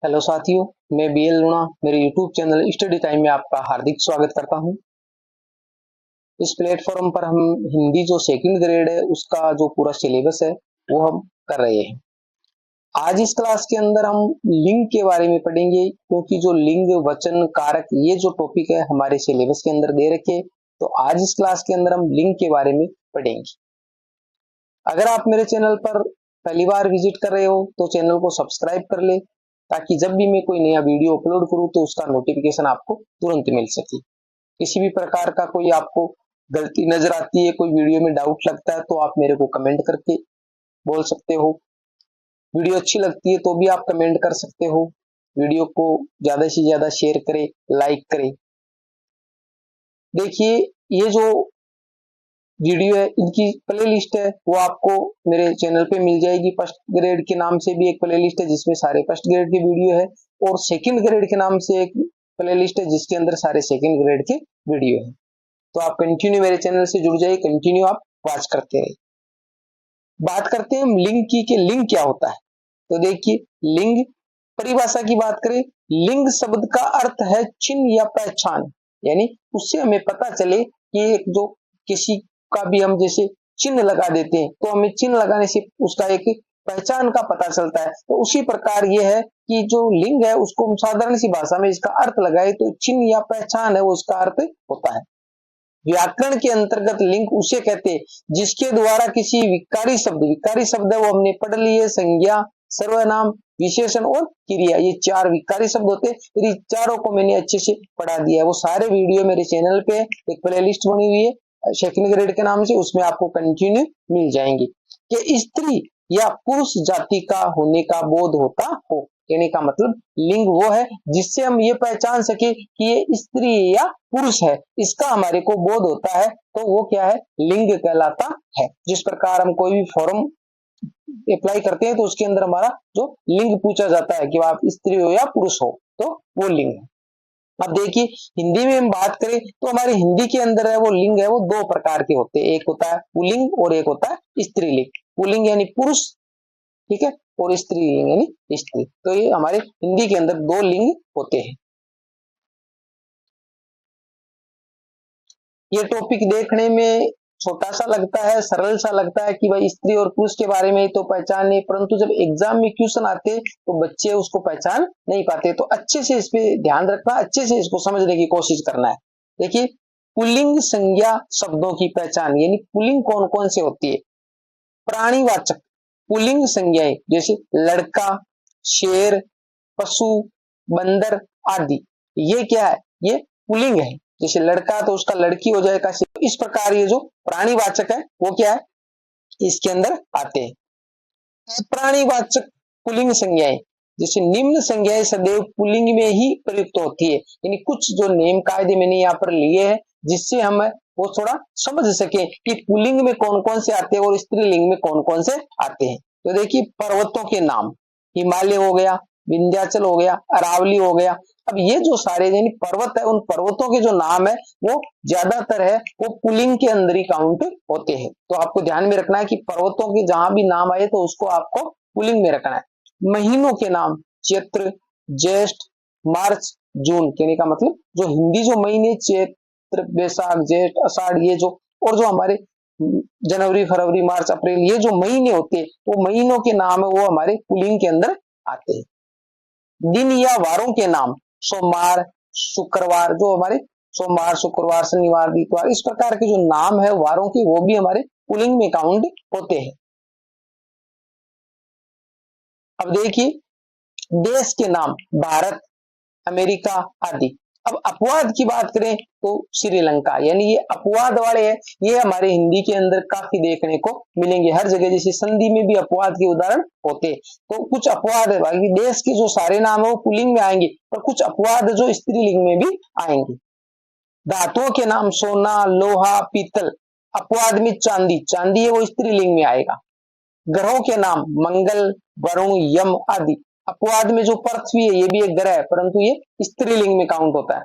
Hello साथियों, मैं BL लूणा मेरे यूट्यूब चैनल स्टडी टाइम में आपका हार्दिक स्वागत करता हूं। इस प्लेटफॉर्म पर हम हिंदी जो सेकंड ग्रेड है उसका जो पूरा सिलेबस है वो हम कर रहे हैं। आज इस क्लास के अंदर हम लिंग के बारे में पढ़ेंगे, क्योंकि जो लिंग, वचन, कारक ये जो टॉपिक है हमारे सिलेबस के अंदर दे रखे, तो आज इस क्लास के अंदर हम लिंग के बारे में पढ़ेंगे। अगर आप मेरे चैनल पर पहली बार विजिट कर रहे हो तो चैनल को सब्सक्राइब कर ले, ताकि जब भी मैं कोई नया वीडियो अपलोड करूं तो उसका नोटिफिकेशन आपको तुरंत मिल सके। किसी भी प्रकार का कोई आपको गलती नजर आती है, कोई वीडियो में डाउट लगता है, तो आप मेरे को कमेंट करके बोल सकते हो। वीडियो अच्छी लगती है तो भी आप कमेंट कर सकते हो। वीडियो को ज्यादा से ज्यादा शेयर करें, लाइक करें। देखिए, ये जो वीडियो है इनकी प्ले लिस्ट है वो आपको मेरे चैनल पे मिल जाएगी। फर्स्ट ग्रेड के नाम से भी एक प्ले लिस्ट है जिसमें सारे फर्स्ट ग्रेड के वीडियो है, और सेकंड ग्रेड के नाम से एक प्ले लिस्ट है जिसके अंदर सारे सेकंड ग्रेड के वीडियो है। तो आप कंटिन्यू मेरे चैनल से जुड़ जाइए, कंटिन्यू आप वॉच करते रहिए। बात करते हैं हम लिंग की कि लिंग क्या होता है। तो देखिए, लिंग परिभाषा की बात करें, लिंग शब्द का अर्थ है चिन्ह या पहचान, यानी उससे हमें पता चले कि एक जो किसी का भी हम जैसे चिन्ह लगा देते हैं तो हमें चिन्ह लगाने से उसका एक पहचान का पता चलता है। तो उसी प्रकार यह है कि जो लिंग है उसको हम साधारण सी भाषा में इसका अर्थ लगाए तो चिन्ह या पहचान है वो इसका अर्थ होता है। व्याकरण के अंतर्गत लिंग उसे कहते हैं जिसके द्वारा किसी विकारी शब्द है वो हमने पढ़ लिए, संज्ञा, सर्वनाम, विशेषण और क्रिया, ये चार विकारी शब्द होते हैं। इन चारों को मैंने अच्छे से पढ़ा दिया है। वो सारे वीडियो मेरे चैनल पे एक प्लेलिस्ट बनी हुई है सेकंड ग्रेड के नाम से, उसमें आपको कंटिन्यू मिल जाएंगे। कि स्त्री या पुरुष जाति का होने का बोध होता हो, कहने का मतलब लिंग वो है जिससे हम ये पहचान सके कि ये स्त्री या पुरुष है, इसका हमारे को बोध होता है, तो वो क्या है, लिंग कहलाता है। जिस प्रकार हम कोई भी फॉर्म अप्लाई करते हैं तो उसके अंदर हमारा जो लिंग पूछा जाता है कि आप स्त्री हो या पुरुष हो, तो वो लिंग है। अब देखिए, हिंदी में हम बात करें तो हमारे हिंदी के अंदर है वो लिंग है वो दो प्रकार के होते हैं, एक होता है पुल्लिंग और एक होता है स्त्रीलिंग। पुल्लिंग यानी पुरुष, ठीक है, और स्त्रीलिंग यानी स्त्री। तो ये हमारे हिंदी के अंदर दो लिंग होते हैं। ये टॉपिक देखने में छोटा सा लगता है, सरल सा लगता है कि भाई स्त्री और पुरुष के बारे में तो पहचान नहीं, परंतु जब एग्जाम में क्वेश्चन आते तो बच्चे उसको पहचान नहीं पाते। तो अच्छे से इस पे ध्यान रखना, अच्छे से इसको समझने की कोशिश करना है। देखिए, पुल्लिंग संज्ञा शब्दों की पहचान, यानी पुल्लिंग कौन कौन से होती है। प्राणीवाचक पुल्लिंग संज्ञाएं जैसे लड़का, शेर, पशु, बंदर आदि, ये क्या है, ये पुल्लिंग है। जैसे लड़का तो उसका लड़की हो जाएगा। इस प्रकार ये जो प्राणीवाचक है वो क्या है, इसके अंदर आते हैं। प्राणीवाचक पुल्लिंग संज्ञाएं जैसे निम्न संज्ञाएं सदैव पुल्लिंग में ही प्रयुक्त होती है। यानी कुछ जो नियम कायदे मैंने यहाँ पर लिए हैं जिससे हम वो थोड़ा समझ सके कि पुल्लिंग में कौन कौन से आते हैं और स्त्रीलिंग में कौन कौन से आते हैं। तो देखिए, पर्वतों के नाम, हिमालय हो गया, विंध्याचल हो गया, अरावली हो गया। अब ये जो सारे यानी पर्वत है, उन पर्वतों के जो नाम है वो ज्यादातर है वो पुल्लिंग के अंदर ही काउंट होते हैं। तो आपको ध्यान में रखना है कि पर्वतों के जहां भी नाम आए तो उसको आपको पुल्लिंग में रखना है। महीनों के नाम, चैत्र, ज्येष्ठ, मार्च, जून, कहने का मतलब जो हिंदी जो महीने चैत्र, बैसाख, ज्येष्ठ, आषाढ़, ये जो और जो हमारे जनवरी, फरवरी, मार्च, अप्रैल, ये जो महीने होते हैं वो महीनों के नाम है वो हमारे पुल्लिंग के अंदर आते हैं। दिन या वारों के नाम, सोमवार, शुक्रवार, जो हमारे सोमवार, शुक्रवार, शनिवार, इतवार, इस प्रकार के जो नाम है वारों की वो भी हमारे पुल्लिंग में काउंट होते हैं। अब देखिए, देश के नाम, भारत, अमेरिका आदि। अब अपवाद की बात करें तो श्रीलंका, यानी ये अपवाद वाले हैं, ये हमारे हिंदी के अंदर काफी देखने को मिलेंगे हर जगह। जैसे संधि में भी अपवाद के उदाहरण होते, तो कुछ अपवाद है भाई, देश के जो सारे नाम है वो पुल्लिंग में आएंगे, पर कुछ अपवाद जो स्त्रीलिंग में भी आएंगे। धातुओं के नाम, सोना, लोहा, पीतल, अपवाद में चांदी, चांदी है वो स्त्रीलिंग में आएगा। ग्रहों के नाम, मंगल, वरुण, यम आदि, अपवाद में जो पृथ्वी है ये भी एक ग्रह है परंतु ये स्त्रीलिंग में काउंट होता है।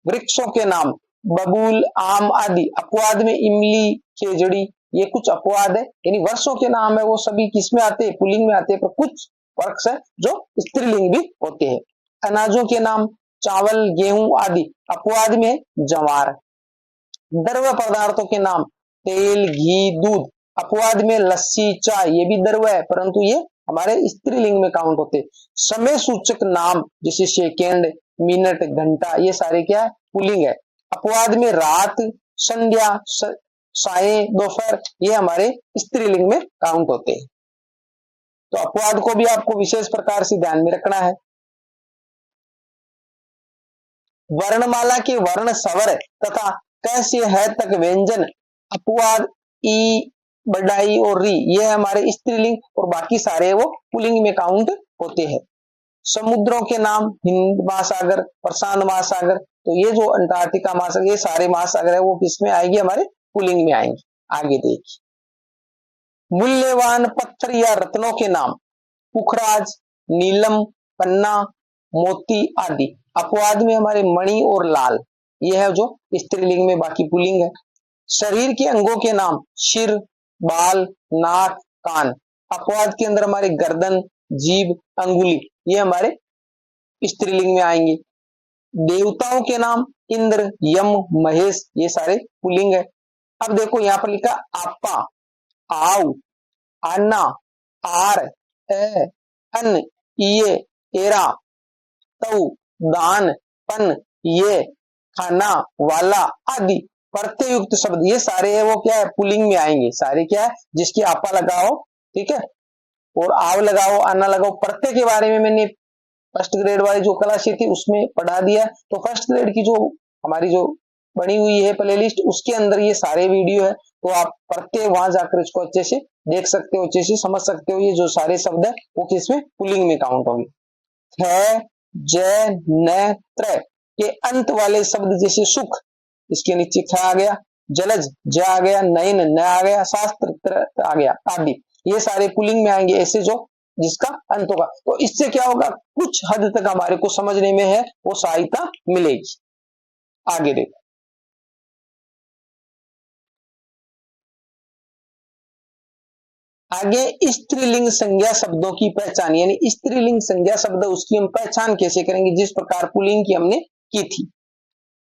वृक्षों के नाम, बबूल, आम आदि, अपवाद में इमली, खेजड़ी, ये कुछ अपवाद है। यानी वर्षों के नाम है वो सभी किसमें आते हैं, पुल्लिंग में आते हैं, पर कुछ वर्क्स है जो स्त्रीलिंग भी होते हैं। अनाजों के नाम चावल, गेहूं आदि, अपवाद में जवार। द्रव्य पदार्थों के नाम तेल, घी, दूध, अपवाद में लस्सी, चाय, ये भी द्रव्य है परंतु ये हमारे स्त्रीलिंग में काउंट होते। समय सूचक नाम जैसे सेकेंड, मिनट, घंटा, ये सारे क्या है, पुल्लिंग है। अपवाद में रात, संध्या, साय, दोपहर, ये हमारे स्त्रीलिंग में काउंट होते हैं। तो अपवाद को भी आपको विशेष प्रकार से ध्यान में रखना है। वर्णमाला के वर्ण स्वर तथा कैसे है तक व्यंजन, अपवाद ई, बड़ाई और री, ये हमारे स्त्रीलिंग और बाकी सारे वो पुल्लिंग में काउंट होते हैं। समुद्रों के नाम हिंद महासागर, प्रशांत महासागर, तो ये जो अंटार्कटिका महासागर, ये सारे महासागर है वो किसमें आएंगे, हमारे पुल्लिंग में आएंगे। आगे देखिए, मूल्यवान पत्थर या रत्नों के नाम पुखराज, नीलम, पन्ना, मोती आदि, अपवाद में हमारे मणि और लाल, यह है जो स्त्रीलिंग में, बाकी पुल्लिंग है। शरीर के अंगों के नाम सिर, बाल, नाक, कान, अपवाद के अंदर हमारे गर्दन, जीभ, अंगुली, ये हमारे स्त्रीलिंग में आएंगे। देवताओं के नाम इंद्र, यम, महेश, ये सारे पुल्लिंग है। अब देखो यहां पर लिखा आपा, आव, आना, आर, ए, अन, ये, एरा, तऊ, दान, पन, ये, खाना, वाला आदि प्रत्यय युक्त शब्द, ये सारे है वो क्या है, पुल्लिंग में आएंगे। सारे क्या है, जिसकी आपा लगाओ, ठीक है, और आव लगाओ, आना लगाओ। प्रत्यय के बारे में मैंने फर्स्ट ग्रेड वाली जो कला शीट थी उसमें पढ़ा दिया। तो फर्स्ट ग्रेड की जो हमारी जो बनी हुई है प्लेलिस्ट, उसके अंदर ये सारे वीडियो है, तो आप प्रत्यय वहां जाकर इसको अच्छे से देख सकते हो, अच्छे से समझ सकते हो। ये जो सारे शब्द है वो किसमें, पुल्लिंग में काउंट होंगे। थ, जय, न, त्र के अंत वाले शब्द जैसे सुख, इसके नीचे ख आ गया, जलज, ज आ गया, नयन, न आ गया, शास्त्र, त्र आ गया आदि, ये सारे पुल्लिंग में आएंगे, ऐसे जो जिसका अंत होगा। तो इससे क्या होगा, कुछ हद तक हमारे को समझने में है वो सहायता मिलेगी। आगे देखो, आगे स्त्रीलिंग संज्ञा शब्दों की पहचान, यानी स्त्रीलिंग संज्ञा शब्द उसकी हम पहचान कैसे करेंगे, जिस प्रकार पुल्लिंग की हमने की थी।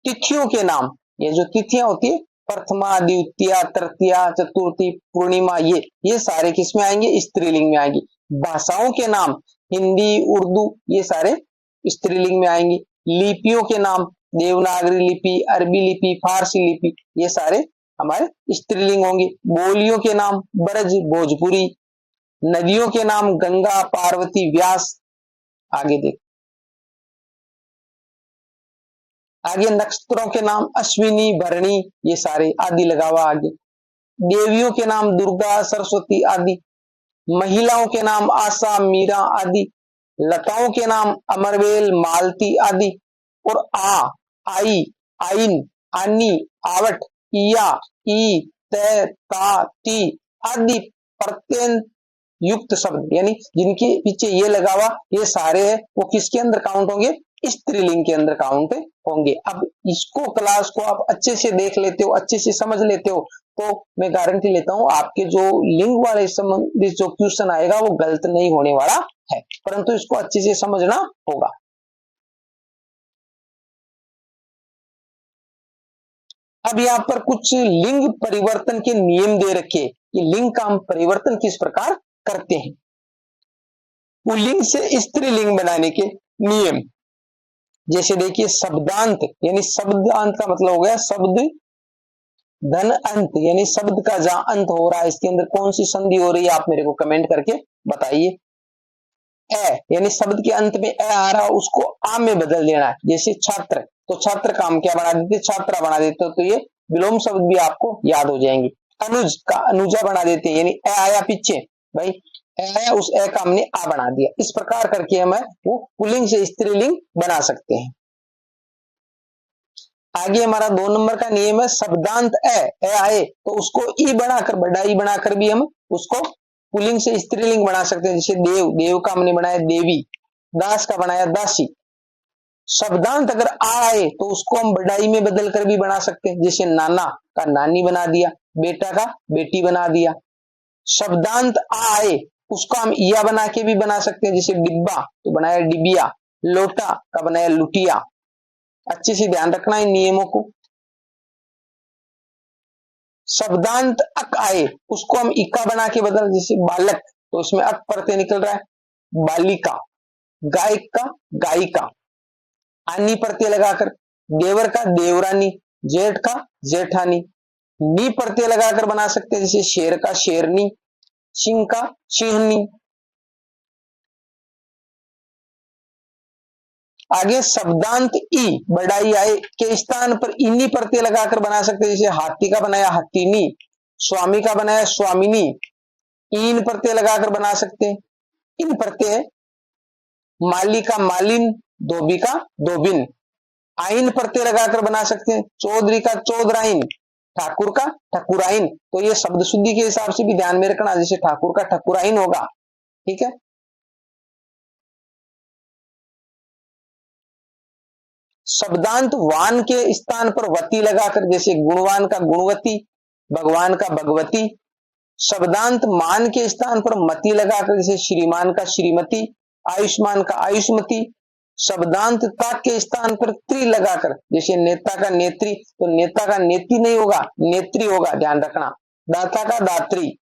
तिथियों के नाम, ये जो तिथियां होती है, प्रथमा, द्वितीया, तृतीया, चतुर्थी, पूर्णिमा, ये सारे किसमें आएंगे, स्त्रीलिंग में आएंगे। भाषाओं के नाम हिंदी, उर्दू, ये सारे स्त्रीलिंग में आएंगे। लिपियों के नाम देवनागरी लिपि, अरबी लिपि, फारसी लिपि, ये सारे हमारे स्त्रीलिंग होंगे। बोलियों के नाम ब्रज, भोजपुरी। नदियों के नाम गंगा, पार्वती, व्यास। आगे देख, आगे नक्षत्रों के नाम अश्विनी, भरणी, ये सारे आदि लगा हुआ आगे। देवियों के नाम दुर्गा, सरस्वती आदि। महिलाओं के नाम आशा, मीरा आदि। लताओं के नाम अमरवेल, मालती आदि। और आई, आइन, आनी, आवट, इया, ई, ते, ता, ती आदि प्रत्यय युक्त शब्द, यानी जिनके पीछे ये लगा हुआ, ये सारे है वो किसके अंदर काउंट होंगे, स्त्रीलिंग के अंदर काउंट होंगे। अब इसको क्लास को आप अच्छे से देख लेते हो, अच्छे से समझ लेते हो, तो मैं गारंटी लेता हूं आपके जो लिंग वाले संबंधित जो क्वेश्चन आएगा वो गलत नहीं होने वाला है, परंतु इसको अच्छे से समझना होगा। अब यहाँ पर कुछ लिंग परिवर्तन के नियम दे रखे, कि लिंग का हम परिवर्तन किस प्रकार करते हैं। पुल्लिंग से स्त्रीलिंग बनाने के नियम, जैसे देखिए शब्दांत, यानी शब्दांत का मतलब हो गया शब्द धन अंत, यानी शब्द का जहां अंत हो रहा है इसके अंदर कौन सी संधि हो रही है, आप मेरे को कमेंट करके बताइए। ए, यानी शब्द के अंत में ए आ रहा, उसको आ में बदल देना है। जैसे छात्र, तो छात्र का हम क्या बना देते, छात्रा बना देते, तो ये विलोम शब्द भी आपको याद हो जाएंगे। अनुज का अनुजा बना देते हैं, यानी ए आया पीछे, भाई ए आया, उस ए का हमने आ बना दिया। इस प्रकार करके हम वो पुल्लिंग से स्त्रीलिंग बना सकते हैं। आगे हमारा 2 नंबर का नियम है शब्दांत ए आए तो उसको ई बनाकर, बड़ा ई बनाकर भी हम उसको पुल्लिंग से स्त्रीलिंग बना सकते हैं। जैसे देव, देव का हमने बनाया देवी, दास का बनाया दासी। शब्दांत अगर आ आए तो उसको हम बड़ाई में बदल कर भी बना सकते हैं, जैसे नाना का नानी बना दिया, बेटा का बेटी बना दिया। शब्दांत आ आए उसको हम इया बना के भी बना सकते हैं, जैसे डिब्बा तो बनाया डिबिया, लोटा का बनाया लुटिया। अच्छे से ध्यान रखना इन नियमों को। शब्दांत अक आए उसको हम इका बना के बदल, जैसे बालक तो इसमें अक प्रत्यय निकल रहा है, बालिका, गायक का गायिका, आनी प्रत्यय लगाकर, देवर का देवरानी, जेठ का जेठानी, नी प्रत्यय लगाकर बना सकते हैं, जैसे शेर का शेरनी, सिंह का सिंहनी। आगे शब्दांत ई बड़ाई आए के स्थान पर इन्नी प्रत्यय लगाकर बना सकते हैं, जैसे हाथी का बनाया हाथीनी, स्वामी का बनाया स्वामिनी, इन प्रत्यय लगाकर बना सकते हैं। इन प्रत्यय माली का मालिन, धोबी का धोबिन, आइन प्रत्यय लगाकर बना सकते हैं, चौधरी का चौधराइन, ठाकुर का ठकुराइन। तो ये शब्द शुद्धि के हिसाब से भी ध्यान में रखना, जैसे ठाकुर का ठकुराइन होगा, ठीक है। शब्दांत वान के स्थान पर वती लगाकर, जैसे गुणवान का गुणवती, भगवान का भगवती। शब्दांत मान के स्थान पर मती लगाकर, जैसे श्रीमान का श्रीमती, आयुष्मान का आयुष्मती। शब्दांत ता के स्थान पर त्री लगाकर, जैसे नेता का नेत्री तो नेता का नेती नहीं होगा, नेत्री होगा, ध्यान रखना। दाता का दात्री।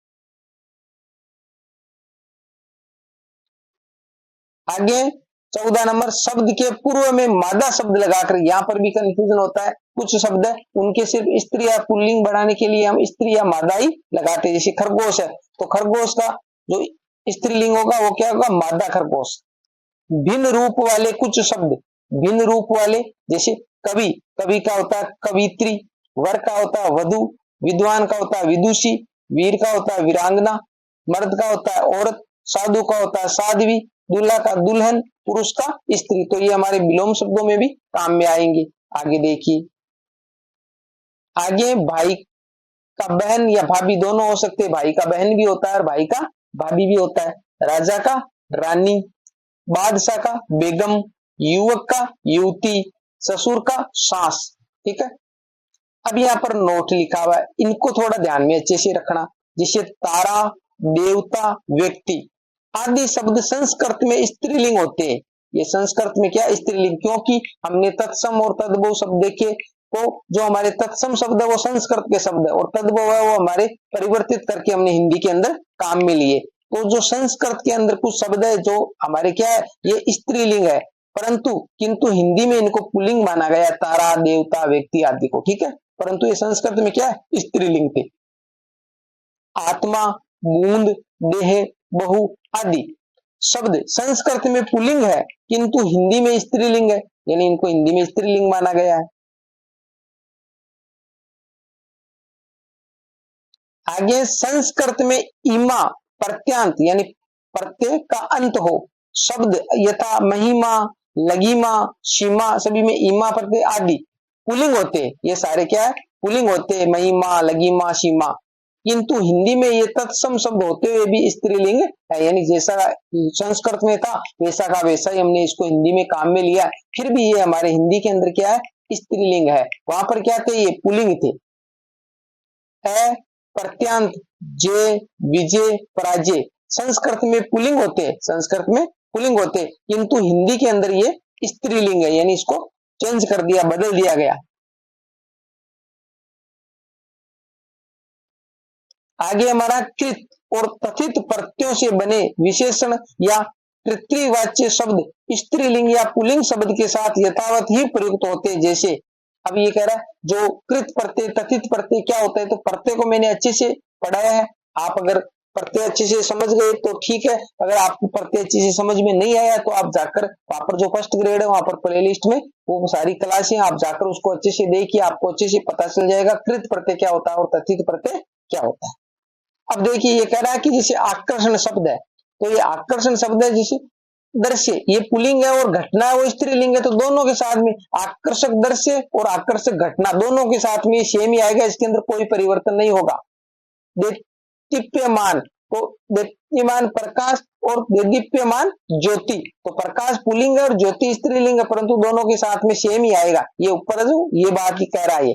आगे 14 नंबर, शब्द के पूर्व में मादा शब्द लगाकर, यहां पर भी कंफ्यूजन होता है। कुछ शब्द है उनके सिर्फ स्त्री या पुल्लिंग बढ़ाने के लिए हम स्त्री या मादा ही लगाते हैं, जैसे खरगोश है तो खरगोश का जो स्त्रीलिंग होगा वो क्या होगा, मादा खरगोश। भिन्न रूप वाले कुछ शब्द, भिन्न रूप वाले, जैसे कवि, कवि का होता है कवित्री, वर का होता है वधु, विद्वान का होता है विदुषी, वीर का होता है वीरांगना, मर्द का होता है औरत, साधु का होता है साध्वी, दूल्हा का दुल्हन, पुरुष का स्त्री। तो ये हमारे विलोम शब्दों में भी काम में आएंगे। आगे देखिए, आगे भाई का बहन या भाभी दोनों हो सकते हैं, भाई का बहन भी होता है और भाई का भाभी भी होता है। राजा का रानी, बादशाह का बेगम, युवक का युवती, ससुर का सास, ठीक है। अब यहाँ पर नोट लिखा हुआ है, इनको थोड़ा ध्यान में अच्छे से रखना। जैसे तारा, देवता, व्यक्ति आदि शब्द संस्कृत में स्त्रीलिंग होते हैं। ये संस्कृत में क्या स्त्रीलिंग, क्योंकि हमने तत्सम और तद्भव शब्द देखे, तो जो हमारे तत्सम शब्द है वो संस्कृत के शब्द है और तद्भव है वो हमारे परिवर्तित करके हमने हिंदी के अंदर काम में लिए। तो जो संस्कृत के अंदर कुछ शब्द है जो हमारे क्या है, ये स्त्रीलिंग है, परंतु किंतु हिंदी में इनको पुल्लिंग माना गया, तारा, देवता, व्यक्ति आदि को, ठीक है। परंतु ये संस्कृत में क्या है, स्त्रीलिंग थे। आत्मा, बूंद, देह, बहु आदि शब्द संस्कृत में पुल्लिंग है किंतु हिंदी में स्त्रीलिंग है, यानी इनको हिंदी में स्त्रीलिंग माना गया है। आगे संस्कृत में इमा प्रत्यांत यानी प्रत्यय का अंत हो शब्द यथा महिमा, लघिमा, सीमा सभी में इमा प्रत्यय आदि पुल्लिंग होते, ये सारे क्या है, पुल्लिंग होते, महिमा, लघिमा, सीमा। किंतु हिंदी में ये तत्सम शब्द होते हुए भी स्त्रीलिंग है, यानी जैसा संस्कृत में था वैसा का वैसा ही हमने इसको हिंदी में काम में लिया, फिर भी ये हमारे हिंदी के अंदर क्या है, स्त्रीलिंग है। वहां पर क्या थे, ये पुल्लिंग थे। प्रत्यांत, जय, विजय, पराजय संस्कृत में पुल्लिंग होते, संस्कृत में पुल्लिंग होते, किंतु हिंदी के अंदर ये स्त्रीलिंग है, यानी इसको चेंज कर दिया, बदल दिया गया। आगे हमारा कृत और तथित प्रत्ययों से बने विशेषण या तृतीयवाच्य शब्द स्त्रीलिंग या पुल्लिंग शब्द के साथ यथावत ही प्रयुक्त होते, जैसे अब ये कह रहा है जो कृत प्रत्यय तथित प्रत्यय क्या होता है, तो प्रत्यय को मैंने अच्छे से पढ़ाया है, आप अगर प्रत्यय अच्छे से समझ गए तो ठीक है, अगर आपको प्रत्यय अच्छे से समझ में नहीं आया तो आप जाकर वहां पर जो फर्स्ट ग्रेड है वहां पर प्लेलिस्ट में वो सारी क्लासें आप जाकर उसको अच्छे से देखिए, आपको अच्छे से पता चल जाएगा कृत प्रत्यय क्या होता है और तथित प्रत्यय क्या होता है। अब देखिए ये कह रहा है कि जैसे आकर्षण शब्द है, तो ये आकर्षण शब्द है, जैसे दृश्य ये पुल्लिंग है और घटना है वो स्त्रीलिंग है, तो दोनों के साथ में आकर्षक दृश्य और आकर्षक घटना दोनों के साथ में सेम ही आएगा, इसके अंदर कोई परिवर्तन नहीं होगा। दीप्यमान तो दीप्यमान प्रकाश और दीप्यमान ज्योति, तो प्रकाश पुल्लिंग है और ज्योति स्त्रीलिंग है, परंतु दोनों के साथ में सेम ही आएगा, ये ऊपर जो ये बात ही कह रहा है।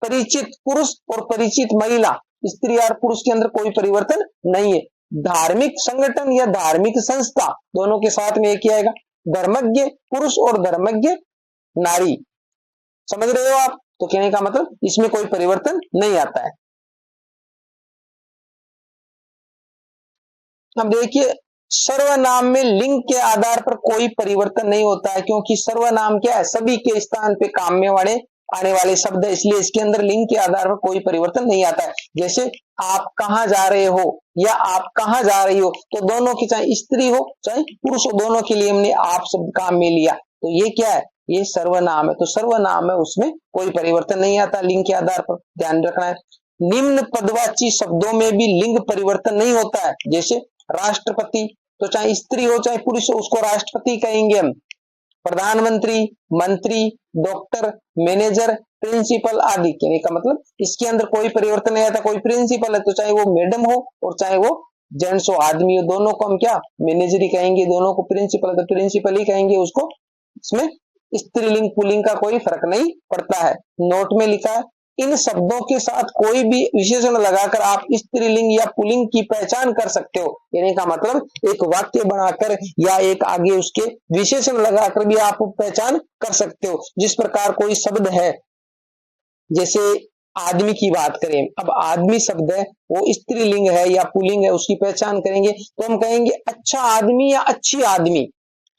परिचित पुरुष और परिचित महिला स्त्री और पुरुष के अंदर कोई परिवर्तन नहीं है, धार्मिक संगठन या धार्मिक संस्था, दोनों के साथ में एक ही आएगा। धर्मज्ञ पुरुष और धर्मज्ञ नारी, समझ रहे हो आप? तो कहने का मतलब इसमें कोई परिवर्तन नहीं आता है। अब देखिए, सर्वनाम में लिंग के आधार पर कोई परिवर्तन नहीं होता है, क्योंकि सर्वनाम क्या है, सभी के स्थान पे काम में आने वाले शब्द है, इसलिए इसके अंदर लिंग के आधार पर कोई परिवर्तन नहीं आता है। जैसे आप कहां जा रहे हो या आप कहां जा रही हो, तो दोनों की, चाहे स्त्री हो चाहे पुरुष हो, दोनों के लिए हमने आप शब्द काम में लिया, तो ये क्या है, ये सर्वनाम है। तो सर्वनाम है, उसमें कोई परिवर्तन नहीं आता लिंग के आधार पर, ध्यान रखना है। निम्न पदवाची शब्दों में भी लिंग परिवर्तन नहीं होता है। जैसे राष्ट्रपति, तो चाहे स्त्री हो चाहे पुरुष हो, उसको राष्ट्रपति कहेंगे हम। प्रधानमंत्री, मंत्री, डॉक्टर, मैनेजर, प्रिंसिपल आदि, कहने का मतलब इसके अंदर कोई परिवर्तन नहीं आता। कोई प्रिंसिपल है तो चाहे वो मैडम हो और चाहे वो जेंट्स हो, आदमी हो, दोनों को हम क्या, मैनेजर ही कहेंगे। दोनों को प्रिंसिपल है तो प्रिंसिपल ही कहेंगे उसको। इसमें स्त्रीलिंग पुल्लिंग का कोई फर्क नहीं पड़ता है। नोट में लिखा है, इन शब्दों के साथ कोई भी विशेषण लगाकर आप स्त्रीलिंग या पुल्लिंग की पहचान कर सकते हो। यानी का मतलब एक वाक्य बनाकर या एक आगे उसके विशेषण लगाकर भी आप पहचान कर सकते हो। जिस प्रकार कोई शब्द है, जैसे आदमी की बात करें, अब आदमी शब्द है वो स्त्रीलिंग है या पुल्लिंग है, उसकी पहचान करेंगे तो हम कहेंगे अच्छा आदमी या अच्छी आदमी,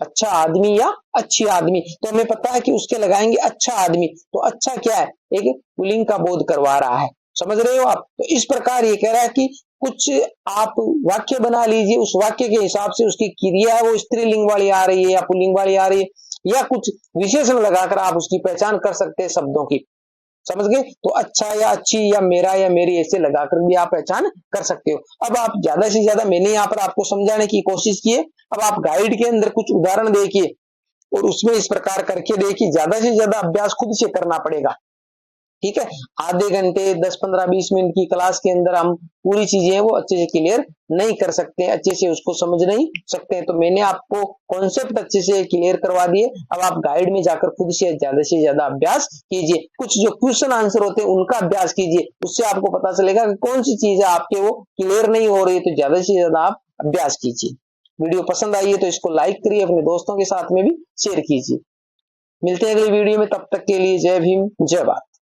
अच्छा आदमी या अच्छी आदमी, तो हमें पता है कि उसके लगाएंगे अच्छा आदमी। तो अच्छा क्या है, एक पुल्लिंग का बोध करवा रहा है, समझ रहे हो आप? तो इस प्रकार ये कह रहा है कि कुछ आप वाक्य बना लीजिए, उस वाक्य के हिसाब से उसकी क्रिया है वो स्त्रीलिंग वाली आ रही है या पुल्लिंग वाली आ रही है, या कुछ विशेषण लगाकर आप उसकी पहचान कर सकते हैं शब्दों की, समझ गए? तो अच्छा या अच्छी या मेरा या मेरी ऐसे लगाकर भी आप पहचान कर सकते हो। अब आप ज्यादा से ज्यादा, मैंने यहाँ पर आपको समझाने की कोशिश की है, अब आप गाइड के अंदर कुछ उदाहरण देखिए और उसमें इस प्रकार करके देखिए, ज्यादा से ज्यादा अभ्यास खुद से करना पड़ेगा, ठीक है? आधे घंटे 10-15-20 मिनट की क्लास के अंदर हम पूरी चीजें वो अच्छे से क्लियर नहीं कर सकते, अच्छे से उसको समझ नहीं सकते। तो मैंने आपको कॉन्सेप्ट अच्छे से क्लियर करवा दिए। अब आप गाइड में जाकर खुद से ज्यादा अभ्यास कीजिए, कुछ जो क्वेश्चन आंसर होते हैं उनका अभ्यास कीजिए, उससे आपको पता चलेगा कि कौन सी चीज है आपके वो क्लियर नहीं हो रही है। तो ज्यादा से ज्यादा आप अभ्यास कीजिए। वीडियो पसंद आई है तो इसको लाइक करिए, अपने दोस्तों के साथ में भी शेयर कीजिए। मिलते हैं अगली वीडियो में, तब तक के लिए जय भीम जय भारत।